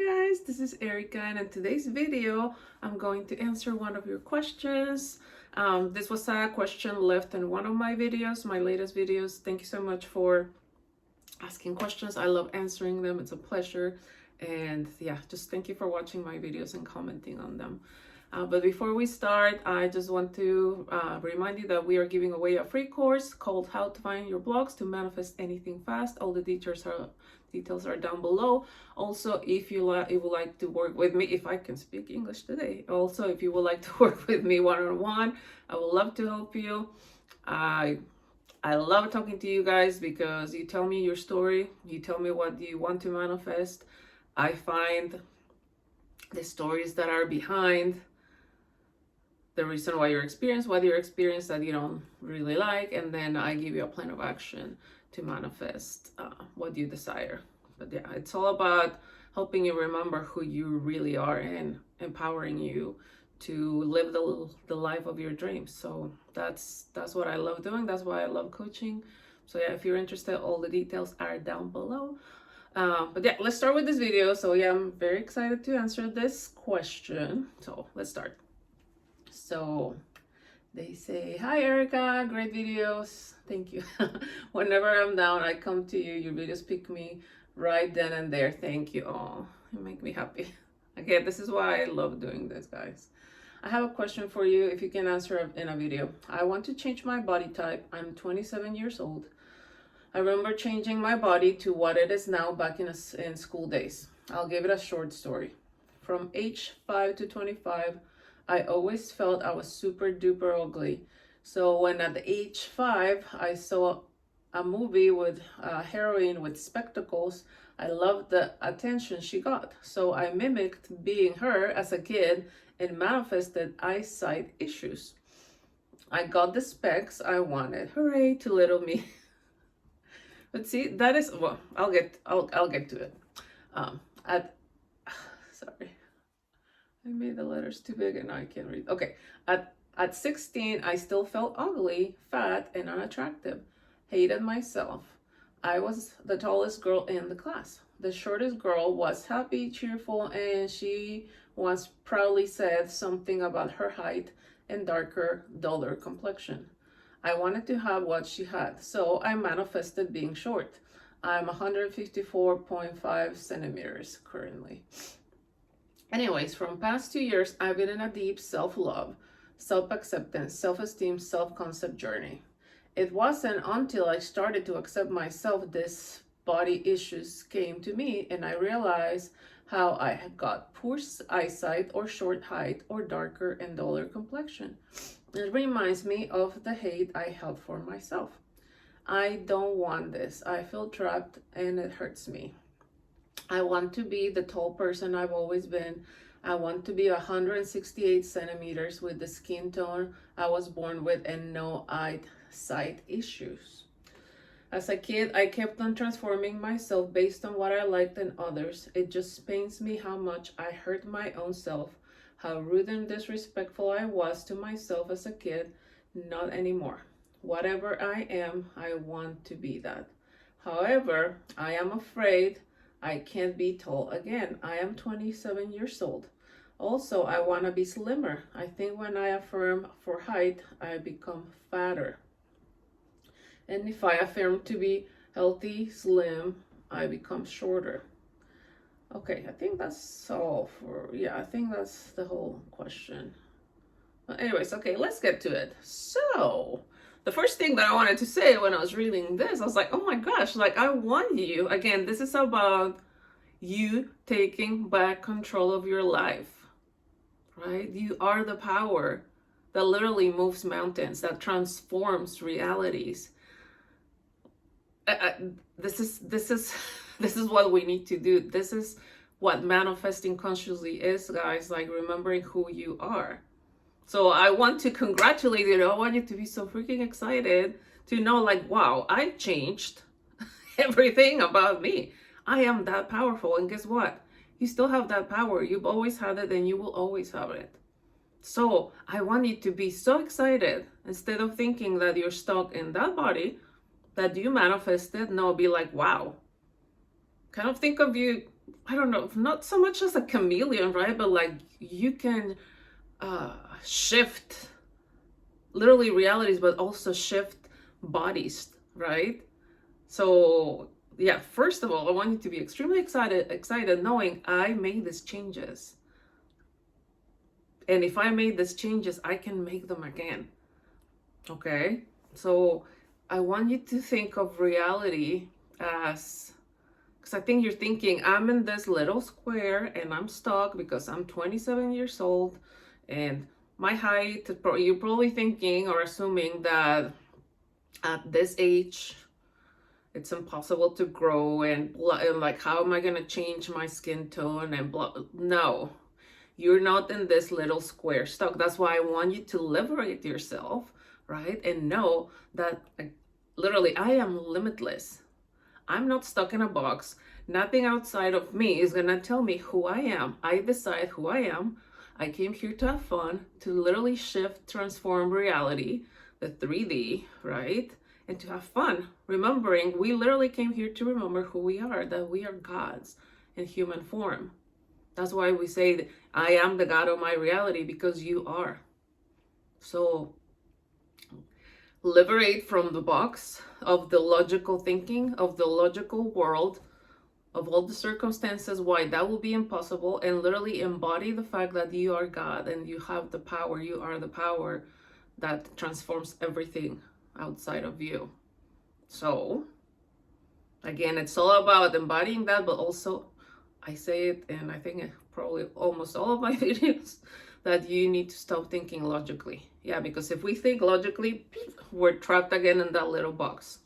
guys, this is Erika, and in today's video I'm going to answer one of your questions. This was a question left in one of my videos, my latest videos. Thank you so much for asking questions. I love answering them. It's a pleasure. And yeah, just thank you for watching my videos and commenting on them. But before we start, I just want to remind you that we are giving away a free course called How to Find Your Blocks to Manifest Anything Fast. All the details are down below. Also, if you would like to work with me, if I can speak English today. Also, if you would like to work with me one-on-one, I would love to help you. I love talking to you guys because you tell me your story. You tell me what you want to manifest. I find the stories that are behind the reason why you're experiencing what you're experiencing that you don't really like, and then I give you a plan of action to manifest what you desire. But yeah, it's all about helping you remember who you really are and empowering you to live the life of your dreams. So that's what I love doing. That's why I love coaching. So yeah, if you're interested, all the details are down below. But yeah, let's start with this video. So yeah, I'm very excited to answer this question. So let's start. So they say, hi Erika, great videos. Thank you. Whenever I'm down, I come to you. Your videos pick me right then and there. Thank you. Oh, you make me happy. Okay, this is why I love doing this, guys. I have a question for you if you can answer in a video. I want to change my body type. I'm 27 years old. I remember changing my body to what it is now back in school days. I'll give it a short story. From age 5 to 25, I always felt I was super duper ugly. So when at the age 5, I saw a movie with a heroine with spectacles, I loved the attention she got. So I mimicked being her as a kid and manifested eyesight issues. I got the specs I wanted. Hooray to little me. But see, that is, well, I'll get to it. Sorry. I made the letters too big and now I can't read. Okay, at 16, I still felt ugly, fat, and unattractive. Hated myself. I was the tallest girl in the class. The shortest girl was happy, cheerful, and she once proudly said something about her height and darker, duller complexion. I wanted to have what she had, so I manifested being short. I'm 154.5 centimeters currently. Anyways, from past 2 years, I've been in a deep self-love, self-acceptance, self-esteem, self-concept journey. It wasn't until I started to accept myself this body issues came to me, and I realized how I had got poor eyesight or short height or darker and duller complexion. It reminds me of the hate I held for myself. I don't want this. I feel trapped and it hurts me. I want to be the tall person I've always been. I want to be 168 centimeters with the skin tone I was born with and no eyesight issues. As a kid, I kept on transforming myself based on what I liked in others. It just pains me how much I hurt my own self, how rude and disrespectful I was to myself as a kid. Not anymore. Whatever I am, I want to be that. However, I am afraid I can't be tall again. I am 27 years old. Also, I want to be slimmer. I think when I affirm for height, I become fatter. And if I affirm to be healthy, slim, I become shorter. Okay, I think that's all I think that's the whole question. But anyways, okay, let's get to it. So, the first thing that I wanted to say when I was reading this, I was like, oh my gosh, like I want you. Again, this is about you taking back control of your life, right? You are the power that literally moves mountains, that transforms realities. This is what we need to do. This is what manifesting consciously is, guys, like remembering who you are. So I want to congratulate you. I want you to be so freaking excited to know, like, wow, I changed everything about me. I am that powerful. And guess what? You still have that power. You've always had it and you will always have it. So I want you to be so excited. Instead of thinking that you're stuck in that body that you manifested, no, be like, wow. Kind of think of you I don't know, not so much as a chameleon, right? But like you can shift literally realities, but also shift bodies, right? So yeah, first of all, I want you to be extremely excited knowing I made these changes. And if I made these changes, I can make them again. Okay? So I want you to think of reality as, because I think you're thinking, I'm in this little square and I'm stuck because I'm 27 years old and my height, you're probably thinking or assuming that at this age, it's impossible to grow and like, how am I going to change my skin tone and blah. No, you're not in this little square stuck. That's why I want you to liberate yourself, right? And know that literally I am limitless. I'm not stuck in a box. Nothing outside of me is going to tell me who I am. I decide who I am. I came here to have fun, to literally shift, transform reality, the 3D, right? And to have fun, remembering we literally came here to remember who we are, that we are gods in human form. That's why we say that I am the God of my reality, because you are. So liberate from the box of the logical thinking, of the logical world, of all the circumstances why that will be impossible, and literally embody the fact that you are God and you have the power. You are the power that transforms everything outside of you. So again, it's all about embodying that, but also I say it, and I think probably almost all of my videos, that you need to stop thinking logically. Yeah, because if we think logically, we're trapped again in that little box.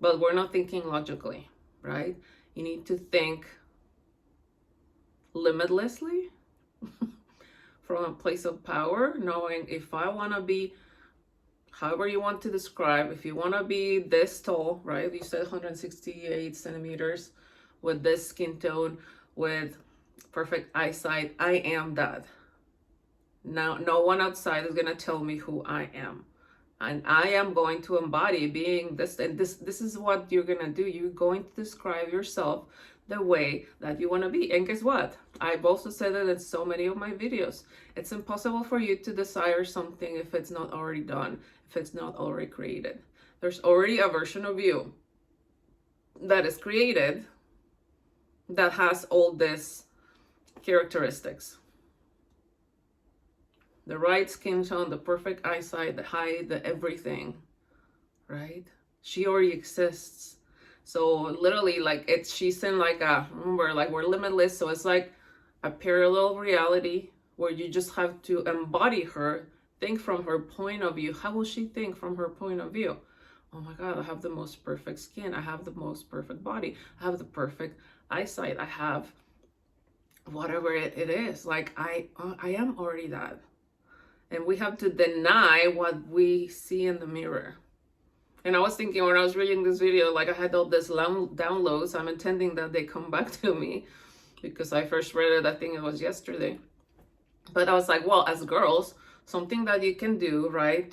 But we're not thinking logically, right? You need to think limitlessly from a place of power, knowing if I want to be, however you want to describe, if you want to be this tall, right? You said 168 centimeters with this skin tone, with perfect eyesight, I am that. Now, no one outside is going to tell me who I am. And I am going to embody being this, and this is what you're going to do. You're going to describe yourself the way that you want to be. And guess what? I've also said it in so many of my videos. It's impossible for you to desire something if it's not already done, if it's not already created. There's already a version of you that is created that has all these characteristics. The right skin tone, the perfect eyesight, the height, the everything, right? She already exists. So literally, like, she's in like remember, like, we're limitless. So it's like a parallel reality where you just have to embody her, think from her point of view. How will she think from her point of view? Oh my God, I have the most perfect skin. I have the most perfect body. I have the perfect eyesight. I have whatever it is. Like, I am already that. And we have to deny what we see in the mirror. And I was thinking when I was reading this video, like, I had all these downloads. I'm intending that they come back to me, because I first read it, I think it was yesterday. But I was like, well, as girls, something that you can do, right?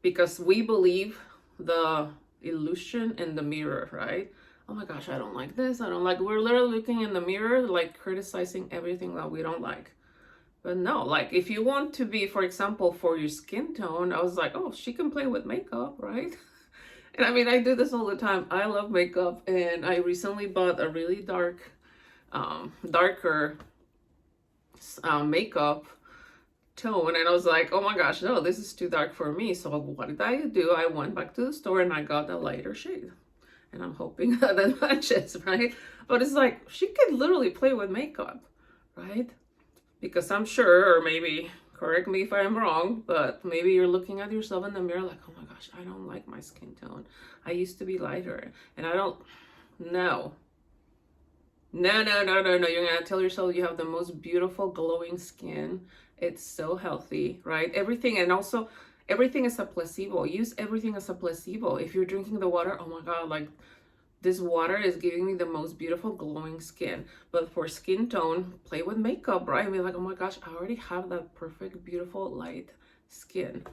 Because we believe the illusion in the mirror, right? Oh my gosh, I don't like this. I don't like, we're literally looking in the mirror, like criticizing everything that we don't like. But no, like, if you want to be, for example, for your skin tone, I was like, oh, she can play with makeup, right? And I mean, I do this all the time. I love makeup, and I recently bought a really darker makeup tone, and I was like, oh my gosh, no, this is too dark for me. So what did I do? I went back to the store and I got a lighter shade, and I'm hoping that it matches, right? But it's like, she could literally play with makeup, right? Because I'm sure, or maybe correct me if I'm wrong, but maybe you're looking at yourself in the mirror like, oh my gosh, I don't like my skin tone. I used to be lighter, and I don't. No. You're gonna tell yourself you have the most beautiful glowing skin. It's so healthy, right? Everything, and also everything is a placebo. Use everything as a placebo. If you're drinking the water, oh my God, like, this water is giving me the most beautiful glowing skin. But for skin tone, play with makeup, right? I mean, like, oh my gosh, I already have that perfect, beautiful, light skin.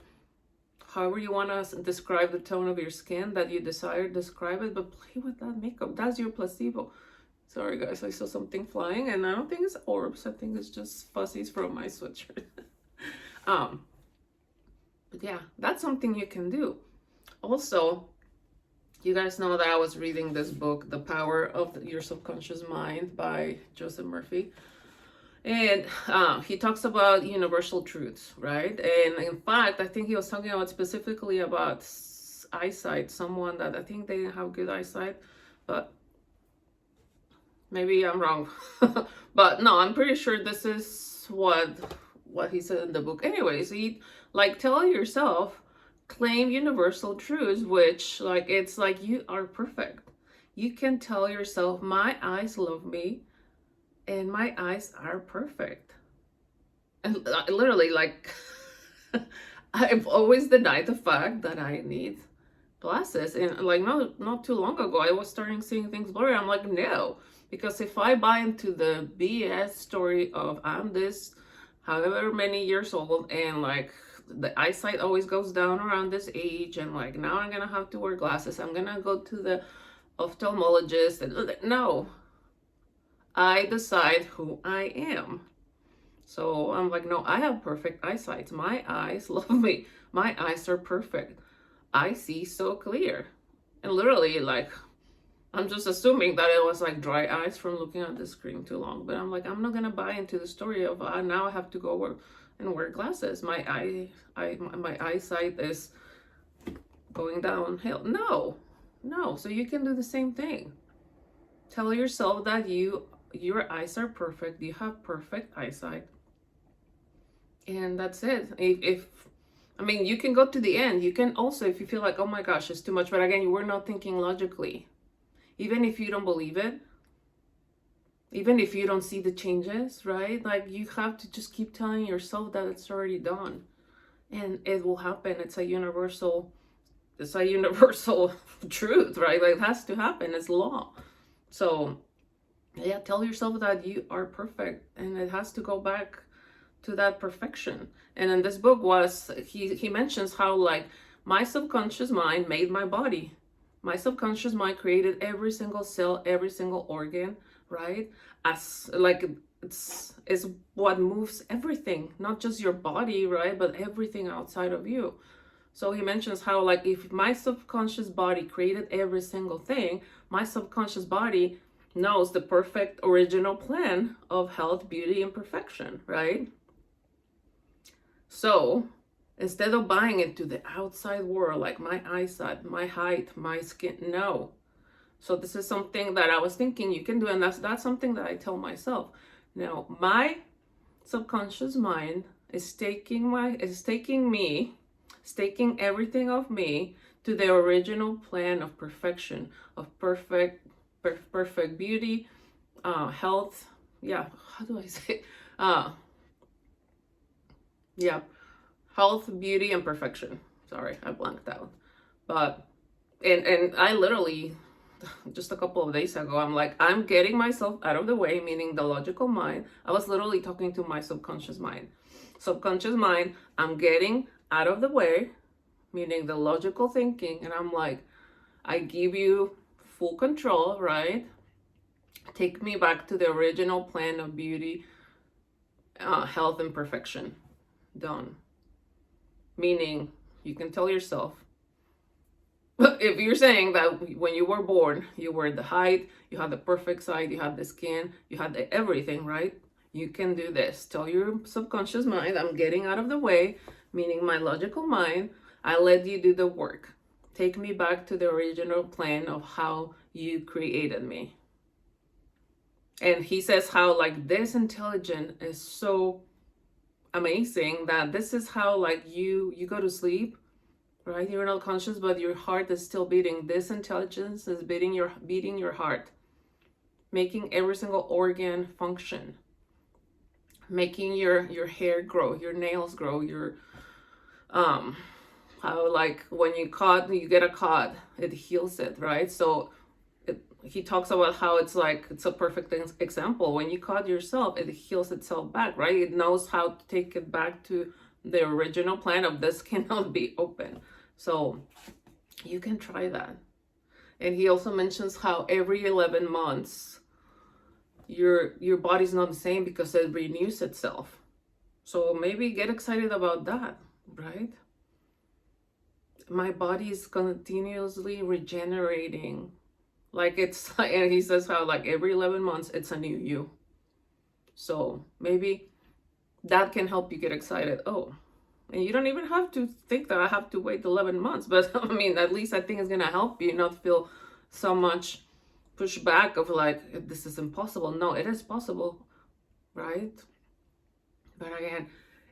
However you want to describe the tone of your skin that you desire, describe it, but play with that makeup. That's your placebo. Sorry guys, I saw something flying, and I don't think it's orbs. I think it's just fuzzies from my sweatshirt. But yeah, that's something you can do. Also, you guys know that I was reading this book, The Power of Your Subconscious Mind by Joseph Murphy. And he talks about universal truths, right? And in fact, I think he was talking about specifically about eyesight, someone that I think they didn't have good eyesight, but maybe I'm wrong. But no, I'm pretty sure this is what he said in the book. Anyways, he like tell yourself, claim universal truths, which like it's like you are perfect. You can tell yourself, my eyes love me and my eyes are perfect. And literally, like, I've always denied the fact that I need glasses. And like not too long ago, I was starting seeing things blurry. I'm like, no, because if I buy into the BS story of I'm this however many years old, and like the eyesight always goes down around this age, and like now I'm gonna have to wear glasses, I'm gonna go to the ophthalmologist, and no, I decide who I am. So I'm like, no, I have perfect eyesight. My eyes love me. My eyes are perfect. I see so clear. And literally, like, I'm just assuming that it was like dry eyes from looking at the screen too long. But I'm like, I'm not gonna buy into the story of now I have to go work and wear glasses. My eyesight is going downhill. No. So you can do the same thing. Tell yourself that your eyes are perfect. You have perfect eyesight. And that's it. If I mean, you can go to the end. You can also, if you feel like, oh my gosh, it's too much. But again, you were not thinking logically. Even if you don't believe it, even if you don't see the changes, right? Like you have to just keep telling yourself that it's already done. And it will happen. It's a universal truth, right? Like it has to happen. It's law. So yeah, tell yourself that you are perfect, and it has to go back to that perfection. And in this book he mentions how like my subconscious mind made my body. My subconscious mind created every single cell, every single organ, right? As like it's what moves everything, not just your body, right? But everything outside of you. So he mentions how like if my subconscious body created every single thing, my subconscious body knows the perfect original plan of health, beauty, and perfection, right? So instead of buying into the outside world, like my eyesight, my height, my skin, no. So this is something that I was thinking you can do, and that's something that I tell myself. Now, my subconscious mind is staking everything of me to the original plan of perfection, of perfect beauty, health. Yeah, how do I say? Yeah, health, beauty, and perfection. Sorry, I blanked out. But and I literally just a couple of days ago, I'm like, I'm getting myself out of the way, meaning the logical mind. I was literally talking to my subconscious mind. Subconscious mind, I'm getting out of the way, meaning the logical thinking, and I'm like, I give you full control, right? Take me back to the original plan of beauty, health, and perfection. Done. Meaning, you can tell yourself, if you're saying that when you were born, you were the height, you had the perfect sight, you had the skin, you had the everything, right? You can do this. Tell your subconscious mind, I'm getting out of the way, meaning my logical mind, I let you do the work. Take me back to the original plan of how you created me. And he says how like this intelligence is so amazing that this is how like you go to sleep, right? You're not conscious, but your heart is still beating. This intelligence is beating your heart, making every single organ function, making your hair grow, your nails grow, your how like when you get a cut, it heals it, right? So he talks about how it's a perfect example. When you cut yourself, it heals itself back, right? It knows how to take it back to the original plan of this cannot be open. So you can try that. And he also mentions how every 11 months your body's not the same because it renews itself. So maybe get excited about that, right? My body is continuously regenerating. Like it's like, and he says how like every 11 months it's a new you. So maybe that can help you get excited. Oh, and you don't even have to think that I have to wait 11 months. But I mean, at least I think it's going to help you not feel so much pushback of like, this is impossible. No, it is possible, right? But again,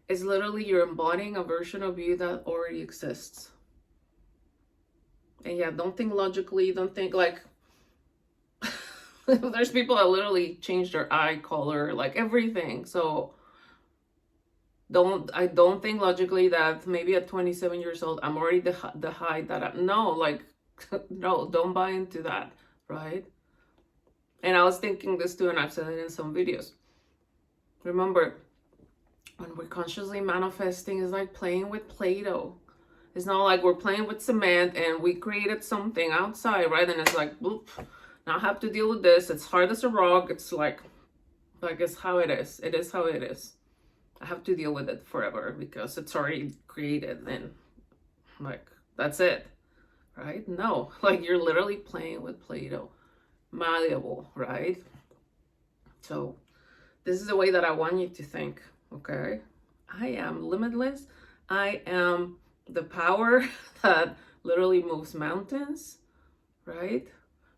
it's literally you're embodying a version of you that already exists. And yeah, don't think logically. Don't think like, there's people that literally change their eye color, like everything. So I don't think logically that maybe at 27 years old I'm already the height that no, like no, don't buy into that, right? And I was thinking this too, and I've said it in some videos. Remember, when we're consciously manifesting, it's like playing with Play-Doh. It's not like we're playing with cement and we created something outside, right? And it's like, whoop, now I have to deal with this. It's hard as a rock. It's like it's how it is. It is how it is. I have to deal with it forever because it's already created and like, that's it, right? No, like you're literally playing with Play-Doh, malleable, right? So this is the way that I want you to think, okay? I am limitless. I am the power that literally moves mountains, right?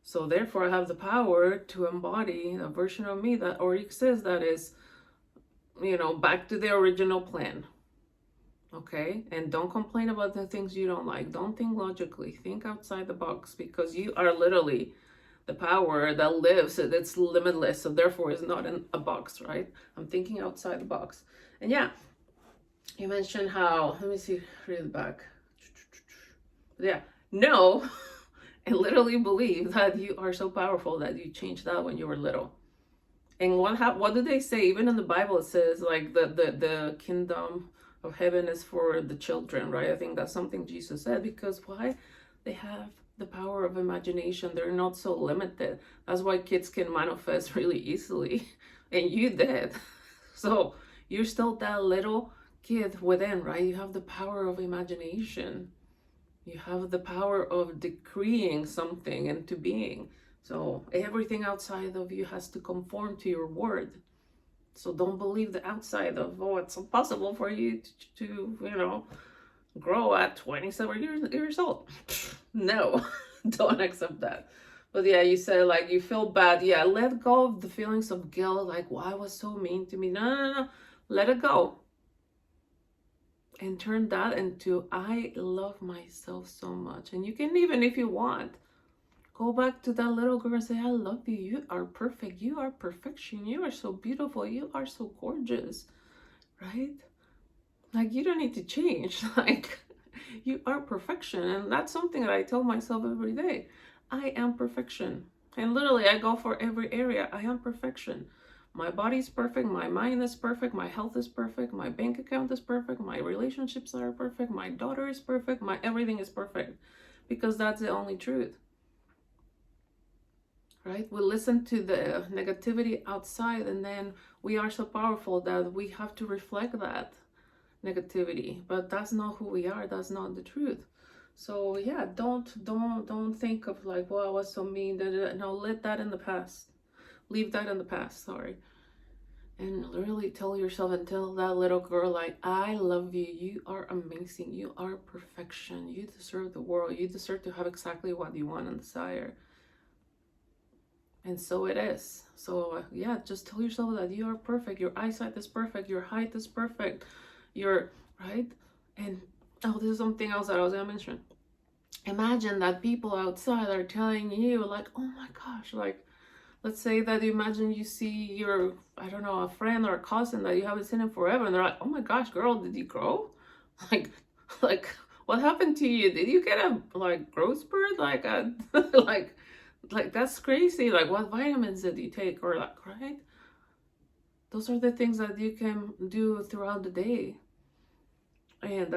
So therefore I have the power to embody a version of me that already exists, that is, you know, back to the original plan. Okay? And don't complain about the things you don't like. Don't think logically. Think outside the box, because you are literally the power that lives. It's limitless. So therefore it's not in a box, right? I'm thinking outside the box. And yeah, you mentioned how, let me see, read it back. Yeah, no, and literally believe that you are so powerful that you changed that when you were little. And what do they say? Even in the Bible, it says like the kingdom of heaven is for the children, right? I think that's something Jesus said, because why? They have the power of imagination. They're not so limited. That's why kids can manifest really easily. And you did. So you're still that little kid within, right? You have the power of imagination. You have the power of decreeing something into being. So everything outside of you has to conform to your word. So don't believe the outside of, oh, it's impossible for you to you know, grow at 27 years old. No, don't accept that. But yeah, you said like you feel bad. Yeah, let go of the feelings of guilt. Like, why was so mean to me? No. Let it go. And turn that into, I love myself so much. And you can, even if you want, go back to that little girl and say, I love you. You are perfect. You are perfection. You are so beautiful. You are so gorgeous, right? Like, you don't need to change. Like, you are perfection. And that's something that I tell myself every day. I am perfection. And literally, I go for every area. I am perfection. My body's perfect. My mind is perfect. My health is perfect. My bank account is perfect. My relationships are perfect. My daughter is perfect. My everything is perfect. Because that's the only truth. Right? We listen to the negativity outside, and then we are so powerful that we have to reflect that negativity. But that's not who we are. That's not the truth. So yeah, don't think of like, well, I was so mean. No, let that in the past. Leave that in the past, sorry. And really tell yourself and tell that little girl, like, I love you. You are amazing. You are perfection. You deserve the world. You deserve to have exactly what you want and desire. And so it is. So yeah, just tell yourself that you are perfect. Your eyesight is perfect. Your height is perfect. You're right. And oh, this is something else that I was gonna mention. Imagine that people outside are telling you like, oh my gosh, like, let's say that you imagine you see your, I don't know, a friend or a cousin that you haven't seen in forever, and they're like, oh my gosh, girl, did you grow? Like what happened to you? Did you get a like growth spurt? Like a like that's crazy. Like, what vitamins did you take? Or like, right? Those are the things that you can do throughout the day. And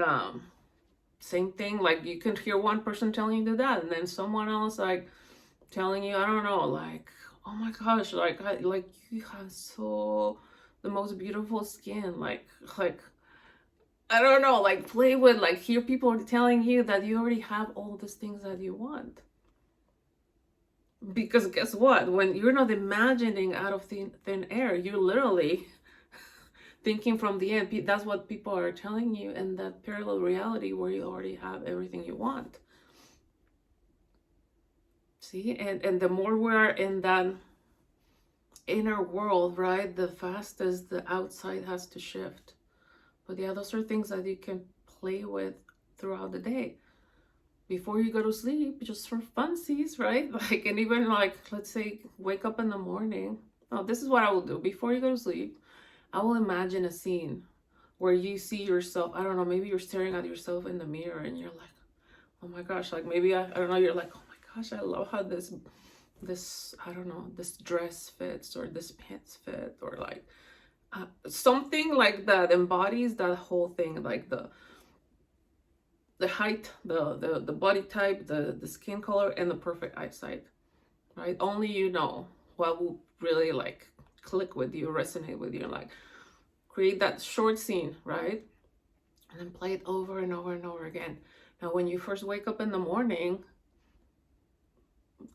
same thing, like you can hear one person telling you that, and then someone else like telling you, I don't know, like, oh my gosh, like you have the most beautiful skin, like I don't know, like play with, like hear people telling you that you already have all these things that you want. Because guess what? When you're not imagining out of thin air, you're literally thinking from the end. That's what people are telling you in that parallel reality where you already have everything you want. See, and the more we're in that inner world, right, the fastest the outside has to shift. But yeah, those are things that you can play with throughout the day. Before you go to sleep, just for funsies, right? Like, and even like, let's say, wake up in the morning. Oh, this is what I will do. Before you go to sleep, I will imagine a scene where you see yourself. I don't know, maybe you're staring at yourself in the mirror and you're like, oh my gosh, like maybe, I don't know, you're like, oh my gosh, I love how this, I don't know, this dress fits, or this pants fit, or like something like that embodies that whole thing, like the height, the body type, the skin color, and the perfect eyesight, right? Only you know what will really like click with you, resonate with you, like create that short scene, right? And then play it over and over and over again. Now, when you first wake up in the morning,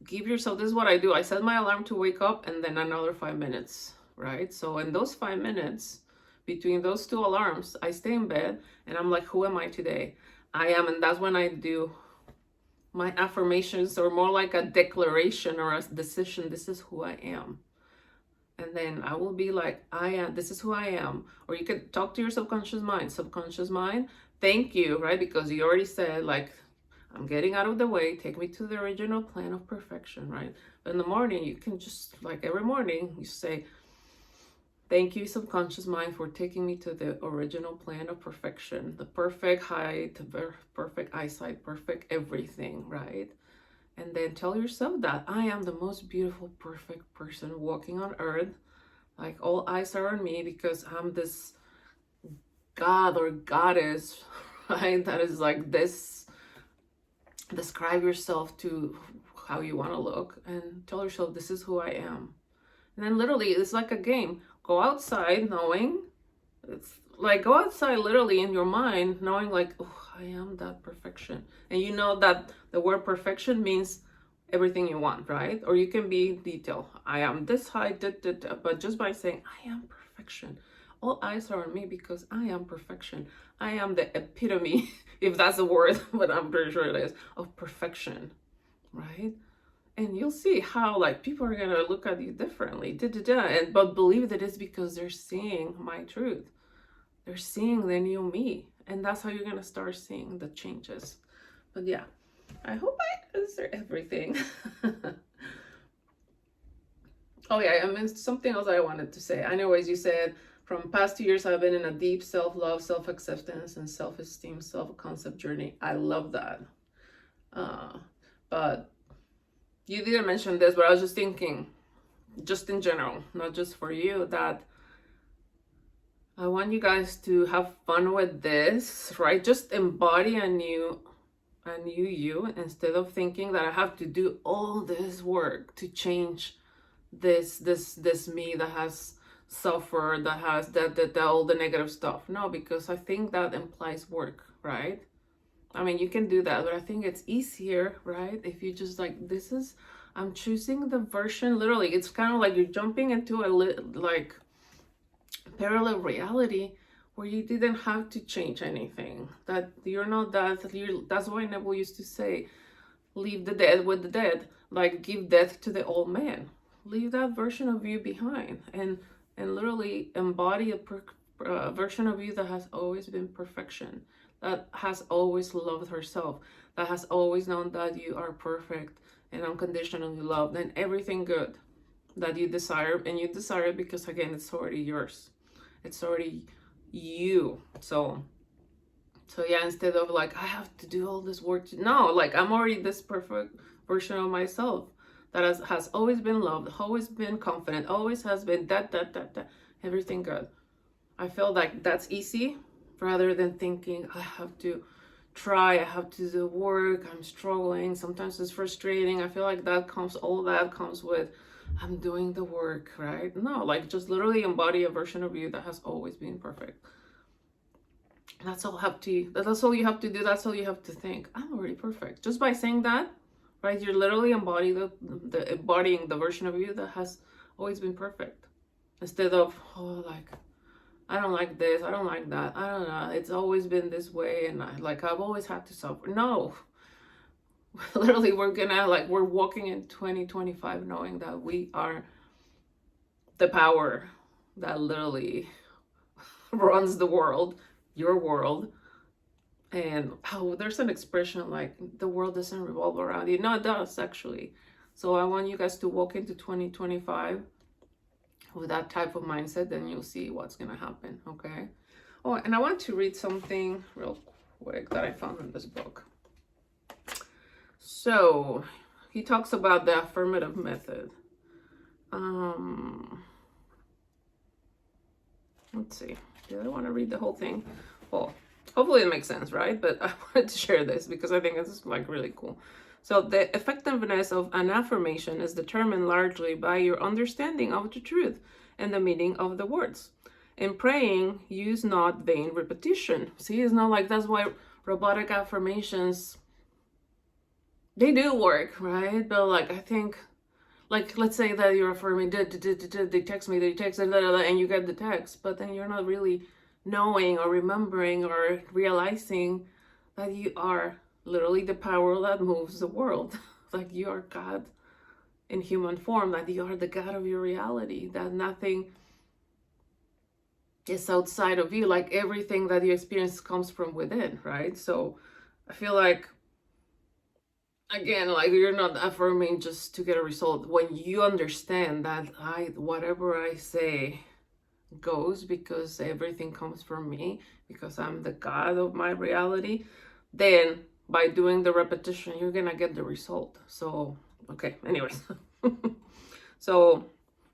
give yourself, this is what I do. I set my alarm to wake up and then another 5 minutes, right? So in those 5 minutes, between those two alarms, I stay in bed and I'm like, who am I today? I am, and that's when I do my affirmations, or more like a declaration or a decision. This is who I am. And then I will be like, I am, this is who I am. Or you could talk to your subconscious mind, thank you, right? Because you already said, like, I'm getting out of the way, take me to the original plan of perfection, right? But in the morning, you can just, like every morning, you say, thank you, subconscious mind, for taking me to the original plan of perfection, the perfect height, perfect eyesight, perfect everything, right? And then tell yourself that I am the most beautiful, perfect person walking on earth. Like, all eyes are on me because I'm this god or goddess, right? That is like this. Describe yourself to how you want to look and tell yourself, this is who I am. And then literally, it's like a game. Go outside knowing, it's like, go outside literally in your mind knowing like, oh, I am that perfection. And you know that the word perfection means everything you want, right? Or you can be detailed. I am this height, but just by saying, I am perfection. All eyes are on me because I am perfection. I am the epitome, if that's a word, but I'm pretty sure it is, of perfection, right? And you'll see how like people are gonna look at you differently, but believe that it's because they're seeing my truth. They're seeing the new me, and that's how you're gonna start seeing the changes. But yeah, I hope I answered everything. Oh yeah, I mean, something else I wanted to say. Anyways, you said, from past 2 years, I've been in a deep self-love, self-acceptance, and self-esteem, self-concept journey. I love that. But you didn't mention this, but I was just thinking, just in general, not just for you, that I want you guys to have fun with this, right? Just embody a new you, instead of thinking that I have to do all this work to change this me that has suffered, that has that all the negative stuff. No, because I think that implies work, right? I mean, you can do that, but I think it's easier, right? If you just like, I'm choosing the version, literally, it's kind of like you're jumping into a like parallel reality where you didn't have to change anything. That you're not that's why Neville used to say, leave the dead with the dead, like give death to the old man. Leave that version of you behind and literally embody a version of you that has always been perfection, that has always loved herself, that has always known that you are perfect and unconditionally loved and everything good that you desire. And you desire it because, again, it's already yours. It's already you. So yeah, instead of like, I have to do all this work. No, like, I'm already this perfect version of myself that has always been loved, always been confident, always has been that, everything good. I feel like that's easy, rather than thinking I have to try, I have to do work, I'm struggling, sometimes it's frustrating. I feel like all that comes with I'm doing the work, right? No, like just literally embody a version of you that has always been perfect. That's all that's all you have to do. That's all you have to think. I'm already perfect. Just by saying that, right? You're literally embodying the version of you that has always been perfect. Instead of, oh, like, I don't like this, I don't like that, I don't know, it's always been this way, and I've always had to suffer. No. Literally, we're walking in 2025 knowing that we are the power that literally runs the world, your world. And there's an expression like the world doesn't revolve around you. No, it does actually. So I want you guys to walk into 2025 with that type of mindset, then you'll see what's gonna happen. Okay. Oh, and I want to read something real quick that I found in this book. So he talks about the affirmative method. Let's see. Do I want to read the whole thing? Well, hopefully it makes sense, right? But I wanted to share this because I think it's like really cool. So the effectiveness of an affirmation is determined largely by your understanding of the truth and the meaning of the words. In praying, use not vain repetition. See, it's not like that's why robotic affirmations, they do work, right? But like, I think, like, let's say that you're affirming, they text me, and you get the text, but then you're not really knowing or remembering or realizing that you are literally the power that moves the world. Like you are God in human form, that you are the God of your reality, that nothing is outside of you, like everything that you experience comes from within, right? So I feel like, again, like you're not affirming just to get a result. When you understand that whatever I say goes because everything comes from me, because I'm the God of my reality, then by doing the repetition, you're gonna get the result. So, okay, anyways. So,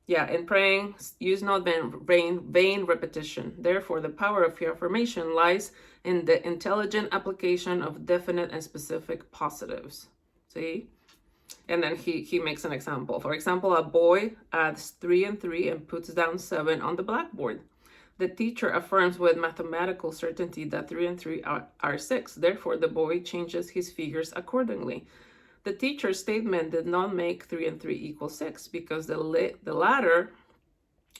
yeah, in praying, use not vain repetition. Therefore, the power of your affirmation lies in the intelligent application of definite and specific positives. See? And then he makes an example. For example, a boy adds 3 and 3 and puts down 7 on the blackboard. The teacher affirms with mathematical certainty that 3 and 3 are 6. Therefore, the boy changes his figures accordingly. The teacher's statement did not make 3 and 3 equal 6 because the latter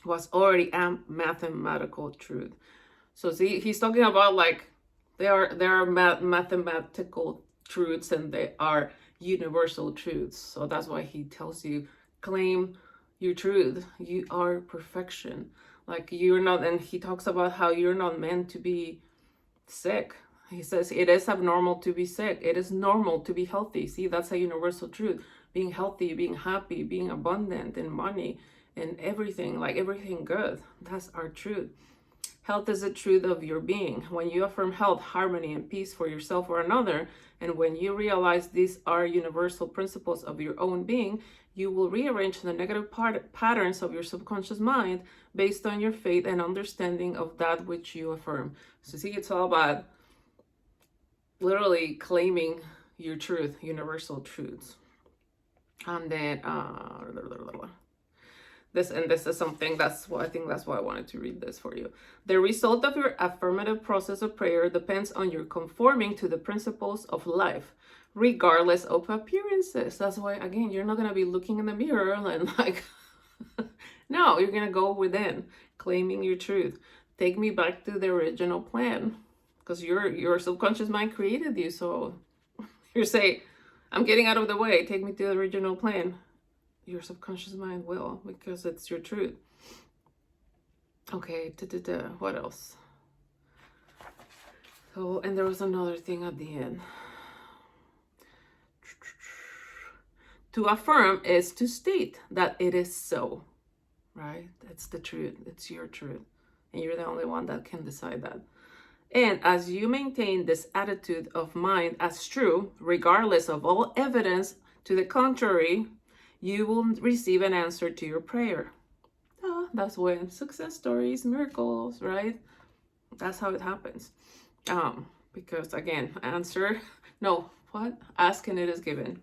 was already a mathematical truth. So see, he's talking about like there are mathematical truths and they are universal truths. So that's why he tells you, claim your truth. You are perfection. Like you're not, and he talks about how you're not meant to be sick. He says it is abnormal to be sick. It is normal to be healthy. See, that's a universal truth. Being healthy, being happy, being abundant in money and everything, like everything good. That's our truth. Health is the truth of your being. When you affirm health, harmony, and peace for yourself or another, and when you realize these are universal principles of your own being, you will rearrange the negative patterns of your subconscious mind based on your faith and understanding of that which you affirm. So see, it's all about literally claiming your truth, universal truths. And then this is something that's why I wanted to read this for you. The result of your affirmative process of prayer depends on your conforming to the principles of life, regardless of appearances. That's why, again, you're not gonna be looking in the mirror and like no, you're gonna go within, claiming your truth. Take me back to the original plan, because your subconscious mind created you. So you say, I'm getting out of the way, take me to the original plan. Your subconscious mind will, because it's your truth. Okay, what else? So, and there was another thing at the end. To affirm is to state that it is so, right? That's the truth. It's your truth. And you're the only one that can decide that. And as you maintain this attitude of mind as true, regardless of all evidence to the contrary, you will receive an answer to your prayer. That's when success stories, miracles, right? That's how it happens. Because again, ask and it is given.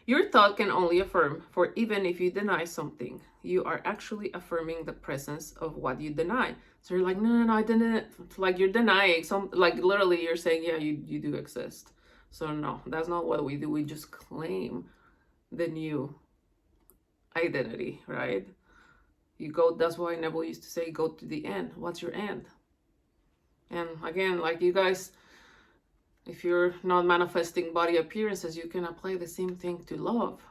Your thought can only affirm, for even if you deny something, you are actually affirming the presence of what you deny. So you're like, no, I didn't. Like you're denying some, like literally you're saying, yeah, you do exist. So no, that's not what we do. We just claim the new identity, right? You go, that's why Neville used to say, go to the end. What's your end? And again, like you guys, if you're not manifesting body appearances, you can apply the same thing to love,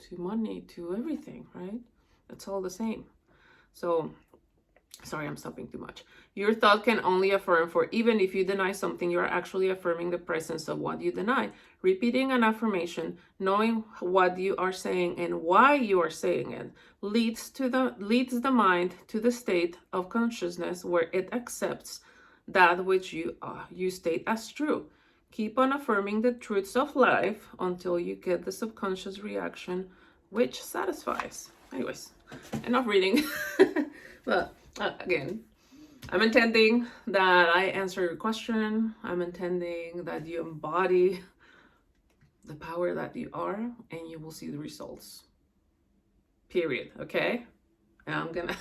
to money, to everything, right? It's all the same. So, sorry, I'm stopping too much. Your thought can only affirm, for even if you deny something, you are actually affirming the presence of what you deny. Repeating an affirmation, knowing what you are saying and why you are saying it, leads the mind to the state of consciousness where it accepts that which you state as true. Keep on affirming the truths of life until you get the subconscious reaction which satisfies. Anyways, enough reading. But again, I'm intending that I answer your question. I'm intending that you embody the power that you are, and you will see the results. Period. Okay? And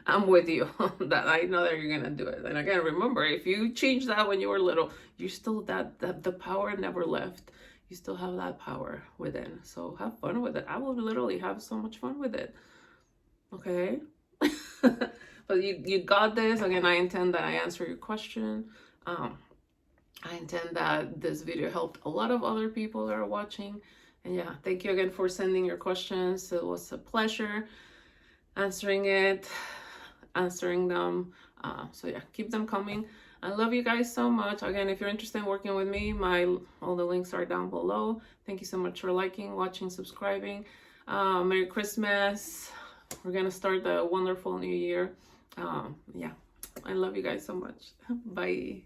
I'm with you that I know that you're gonna do it. And again, remember, if you changed that when you were little, you still that the power never left. You still have that power within. So have fun with it. I will literally have so much fun with it. Okay? But you got this. Again, I intend that I answer your question. I intend that this video helped a lot of other people that are watching. And yeah, thank you again for sending your questions. It was a pleasure answering them. So yeah, keep them coming. I love you guys so much. Again, if you're interested in working with me, all the links are down below. Thank you so much for liking, watching, subscribing. Merry Christmas. We're gonna start the wonderful new year. Yeah, I love you guys so much. Bye.